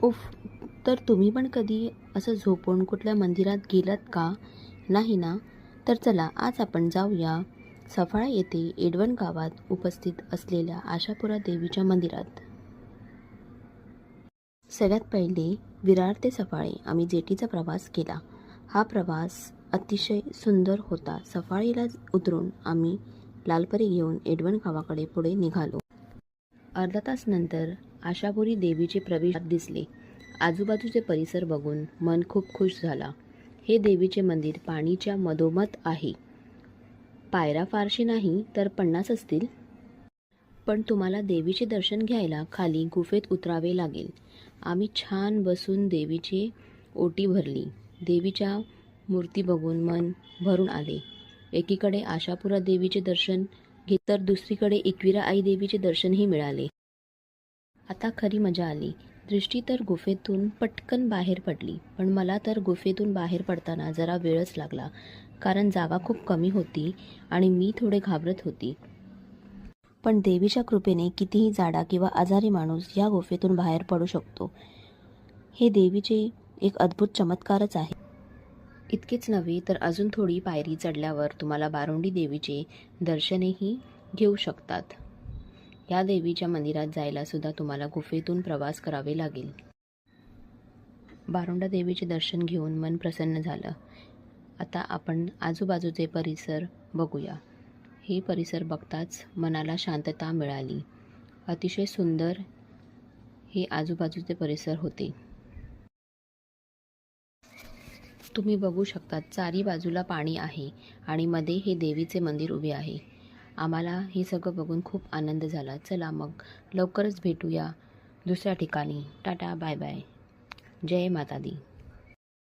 उफ. तर तुम्ही पण कधी असं झोपून कुठल्या मंदिरात गेलात का? नाही ना? तर चला आज आपण जाऊया सफाळा येथे एडवण गावात उपस्थित असलेल्या आशापुरा देवीच्या मंदिरात. सगळ्यात पहिले विरार ते सफाळे आम्ही जेटीचा प्रवास केला. हा प्रवास अतिशय सुंदर होता. सफाळीला उतरून आम्ही लालपरी घेऊन एडवण गावाकडे पुढे निघालो. अर्धा तास नंतर आशापुरी देवीचे प्रवेशद्वार दिसले. आजूबाजूचे परिसर बघून मन खूप खुश झाला. हे देवीचे मंदिर पाणीच्या मधोमध आहे. पायऱ्या फारशी नाही तर 50 असतील. पण तुम्हाला देवीचे दर्शन घ्यायला खाली गुफेत उतरावे लागेल. आम्ही छान बसून देवीची ओटी भरली. देवीच्या मूर्ती बघून मन भरून आले. एकीकडे आशापुरा देवीचे दर्शन घेत तर दुसरीकडे एकविरा आई देवीचे दर्शनही मिळाले. आता खरी मजा आली. दृष्टी तर गुफेतून पटकन बाहेर पडली, पण मला तर गुफेतून बाहेर पडताना जरा वेळच लागला, कारण जागा खूप कमी होती आणि मी थोडे घाबरत होती. पण देवीच्या कृपेने कितीही जाडा किंवा आजारी माणूस या गुफेतून बाहेर पडू शकतो. हे देवीचे एक अद्भुत चमत्कारच आहे. इतकेच नव्हे तर अजून थोडी पायरी चढल्यावर तुम्हाला बारुंडी देवीचे दर्शनही घेऊ शकतात. या देवीच्या मंदिरात जायला सुद्धा तुम्हाला गुफेतून प्रवास करावे लागेल. बारुंडा देवीचे दर्शन घेऊन मन प्रसन्न झालं. आता आपण आजूबाजूचे परिसर बघूया. हे परिसर बघताच मनाला शांतता मिळाली. अतिशय सुंदर हे आजूबाजूचे परिसर होते. तुम्ही बघू शकता चारी बाजूला पाणी आहे आणि मध्ये हे देवीचे मंदिर उभे आहे. आम्हाला हे सगळं बघून खूप आनंद झाला. चला मग लवकरच भेटूया दुसऱ्या ठिकाणी. Tata bye bye. जय माता दी.